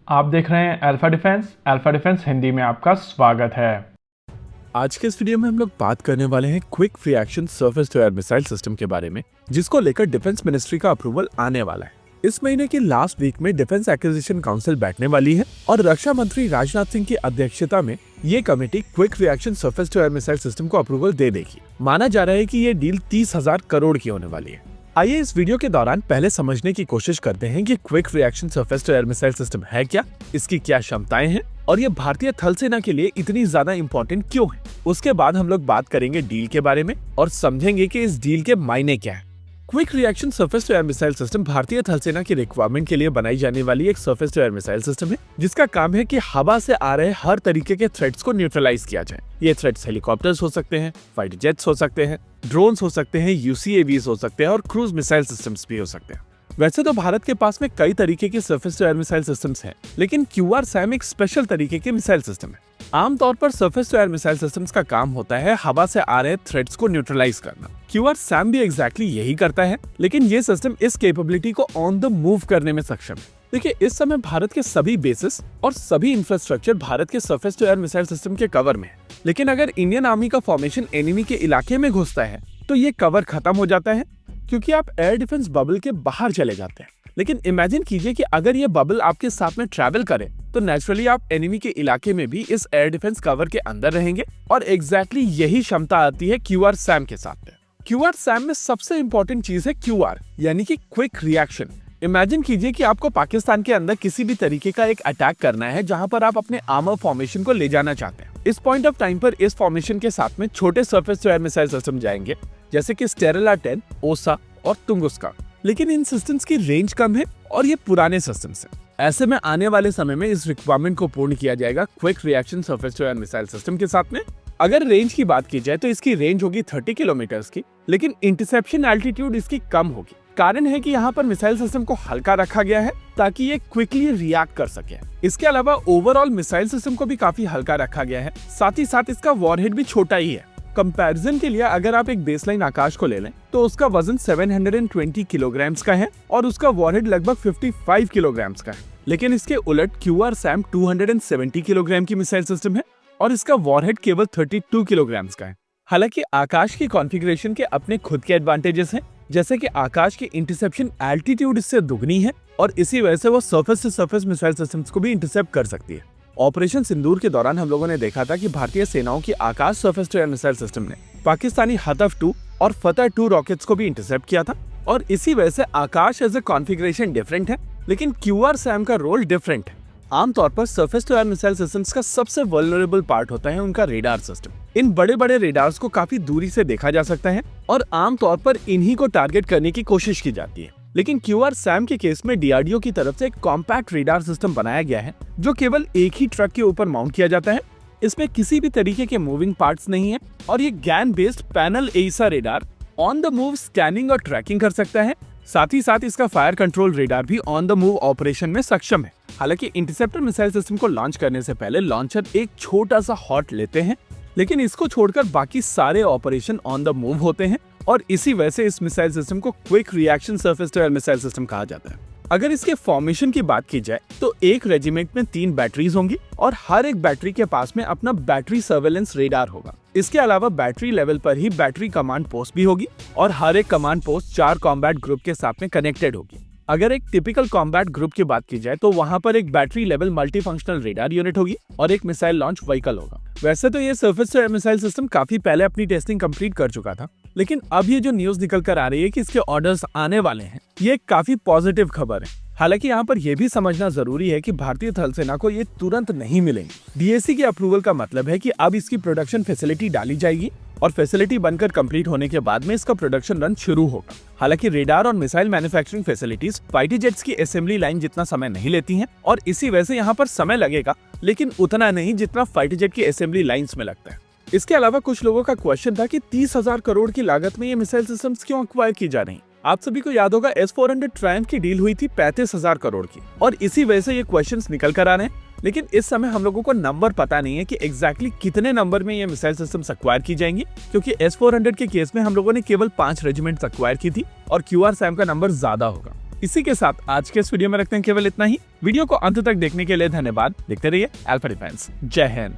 आप देख रहे हैं अल्फा डिफेंस हिंदी में आपका स्वागत है। आज के इस वीडियो में हम लोग बात करने वाले हैं quick reaction surface to air missile system के बारे में, जिसको लेकर डिफेंस मिनिस्ट्री का अप्रूवल आने वाला है। इस महीने की लास्ट वीक में डिफेंस एक्विजिशन काउंसिल बैठने वाली है और रक्षा मंत्री राजनाथ सिंह की अध्यक्षता में ये committee quick reaction surface to air missile system को अप्रूवल दे देगी। माना जा रहा है कि ये डील 30,000 करोड़ की होने वाली है। आइए इस वीडियो के दौरान पहले समझने की कोशिश करते हैं कि quick reaction surface to air missile system है क्या, इसकी क्या क्षमताएं हैं और ये भारतीय थल सेना के लिए इतनी ज्यादा इम्पोर्टेंट क्यों है। उसके बाद हम लोग बात करेंगे डील के बारे में और समझेंगे कि इस डील के मायने क्या है। Quick reaction surface to air missile system भारतीय थल सेना की रिक्वायरमेंट के लिए बनाई जाने वाली एक surface to air missile system है, जिसका काम है कि हवा से आ रहे हर तरीके के थ्रेट्स को न्यूट्रलाइज किया जाए। ये थ्रेट्स हेलीकॉप्टर्स हो सकते हैं, फाइटर जेट्स हो सकते हैं, ड्रोन्स हो सकते हैं, यूसीएवीज हो सकते हैं और क्रूज मिसाइल सिस्टम्स भी हो सकते हैं। वैसे तो भारत के पास में कई तरीके के surface to air missile systems हैं, लेकिन QRSAM एक स्पेशल तरीके के मिसाइल सिस्टम है। आमतौर पर surface to air missile systems का काम होता है हवा से आ रहे थ्रेट्स को न्यूट्रलाइज करना। QRSAM भी एग्जैक्टली यही करता है, लेकिन ये सिस्टम इस कैपेबिलिटी को ऑन द मूव करने में सक्षम है। देखिए, इस समय भारत के सभी बेसिस और सभी इंफ्रास्ट्रक्चर भारत के surface to air missile system के कवर में है, लेकिन अगर इंडियन आर्मी का फॉर्मेशन एनिमी के इलाके में घुसता है तो ये कवर खत्म हो जाता है, क्योंकि आप एयर डिफेंस बबल के बाहर चले जाते हैं। लेकिन इमेजिन कीजिए कि अगर ये बबल आपके साथ में ट्रैवल करे तो नेचुरली आप एनिमी के इलाके में भी इस एयर डिफेंस कवर के अंदर रहेंगे और एग्जैक्टली यही क्षमता आती है QRSAM के साथ में। QRSAM में सबसे इंपॉर्टेंट चीज है QR, यानी कि क्विक रिएक्शन। इमेजिन कीजिए कि आपको पाकिस्तान के अंदर किसी भी तरीके का एक अटैक करना है जहां पर आप अपने आर्मर फॉर्मेशन को ले जाना चाहते हैं। इस पॉइंट ऑफ टाइम पर इस फॉर्मेशन के साथ में छोटे surface to air missile system जाएंगे, जैसे कि स्टेरेला 10, ओसा और तुंगुस्का। लेकिन इन सिस्टम्स की रेंज कम है और ये पुराने सिस्टम्स हैं। ऐसे में आने वाले समय में इस रिक्वायरमेंट को पूर्ण किया जाएगा quick reaction surface to air missile system के साथ में। अगर रेंज की बात की जाए तो इसकी रेंज होगी 30 किलोमीटर की, लेकिन इंटरसेप्शन एल्टीट्यूड इसकी कम होगी। कारण है कि यहाँ पर मिसाइल सिस्टम को हल्का रखा गया है ताकि ये क्विकली रिएक्ट कर सके। इसके अलावा ओवरऑल मिसाइल सिस्टम को भी काफी हल्का रखा गया है, साथ ही साथ इसका वॉरहेड भी छोटा ही है। कंपैरिजन के लिए अगर आप एक बेसलाइन आकाश को ले लें तो उसका वजन 720 किलोग्राम्स का है और उसका वॉरहेड लगभग 55 किलोग्राम्स का है। लेकिन इसके उलट QRSAM 270 किलोग्राम की मिसाइल सिस्टम है और इसका वॉरहेड केवल 32 किलोग्राम्स का है। हालांकि आकाश की कॉन्फ़िगरेशन के अपने खुद के एडवांटेजेस हैं, जैसे कि आकाश की इंटरसेप्शन एल्टीट्यूड इससे दुगनी है और इसी वजह से वो सरफेस से सरफेस मिसाइल सिस्टम्स को भी इंटरसेप्ट कर सकती है। ऑपरेशन सिंदूर के दौरान हम लोगों ने देखा था कि भारतीय सेनाओं की Akash surface to air missile system ने पाकिस्तानी हतफ 2 और फतह 2 रॉकेट्स को भी इंटरसेप्ट किया था और इसी वजह से Akash as a configuration different है, लेकिन QRSAM का रोल डिफरेंट है। आमतौर पर surface to air missile systems का सबसे वल्नरेबल पार्ट होता है उनका रेडार सिस्टम। इन बड़े बड़े रेडार्स को काफी दूरी से देखा जा सकता है और आमतौर पर इन्हीं को टारगेट करने की कोशिश की जाती है। लेकिन QRSAM के केस में DRDO की तरफ से एक कॉम्पैक्ट रेडार सिस्टम बनाया गया है जो केवल एक ही ट्रक के ऊपर माउंट किया जाता है। इसमें किसी भी तरीके के मूविंग पार्ट्स नहीं है और ये गैन बेस्ड पैनल एसा radar on the move scanning और ट्रैकिंग कर सकता है। साथ ही साथ इसका फायर कंट्रोल रेडार भी ऑन द मूव ऑपरेशन में सक्षम है। हालांकि इंटरसेप्टर मिसाइल सिस्टम को लॉन्च करने से पहले लॉन्चर एक छोटा सा हॉट लेते हैं, लेकिन इसको छोड़कर बाकी सारे ऑपरेशन ऑन द मूव होते हैं और इसी वजह से इस मिसाइल सिस्टम को quick reaction surface to air missile system कहा जाता है। अगर इसके फॉर्मेशन की बात की जाए तो एक रेजिमेंट में 3 बैटरीज होंगी और हर एक बैटरी के पास में अपना बैटरी सर्वेलेंस रेडार होगा। इसके अलावा बैटरी लेवल पर ही बैटरी कमांड पोस्ट भी होगी और हर एक कमांड पोस्ट 4 कॉम्बैट ग्रुप के साथ में कनेक्टेड होगी। अगर एक टिपिकल कॉम्बैट ग्रुप की बात की जाए तो वहां पर एक battery level multi functional radar unit होगी और एक मिसाइल लॉन्च व्हीकल होगा। वैसे तो ये surface to air missile system काफी पहले अपनी टेस्टिंग कंप्लीट कर चुका था, लेकिन अब ये जो न्यूज निकल कर आ रही है कि इसके ऑर्डर्स आने वाले हैं, ये काफी पॉजिटिव खबर है। हालांकि यहाँ पर यह भी समझना जरूरी है कि भारतीय थल सेना को ये तुरंत नहीं मिलेंगे। DAC के अप्रूवल का मतलब है कि अब इसकी प्रोडक्शन फैसिलिटी डाली जाएगी और फैसिलिटी बनकर कंप्लीट होने के बाद में इसका प्रोडक्शन रन शुरू होगा। हालांकि रेडार और missile manufacturing facilities fighter jets की असेंबली लाइन जितना समय नहीं लेती हैं और इसी वजह से यहाँ पर समय लगेगा, लेकिन उतना नहीं जितना फाइटर जेट की असेंबली लाइन्स में लगता है। इसके अलावा कुछ लोगों का क्वेश्चन था कि 30,000 करोड़ की लागत में ये मिसाइल सिस्टम्स क्यों अक्वायर की जा रही। आप सभी को याद होगा S-400 ट्रायम्फ की डील हुई थी 35,000 करोड़ की और इसी वजह से ये क्वेश्चंस निकल कर आ रहे हैं। लेकिन इस समय हम लोगों को नंबर पता नहीं है कि एग्जैक्टली कितने नंबर में ये मिसाइल सिस्टम्स अक्वायर की जाएंगी, क्योंकि S-400 के केस में हम लोगों ने केवल 5 रेजिमेंट्स अक्वायर की थी और QRSAM का नंबर ज्यादा होगा। इसी के साथ आज के इस वीडियो में रखते हैं केवल इतना ही। वीडियो को अंत तक देखने के लिए धन्यवाद। देखते रहिए अल्फा डिफेंस। जय हिंद।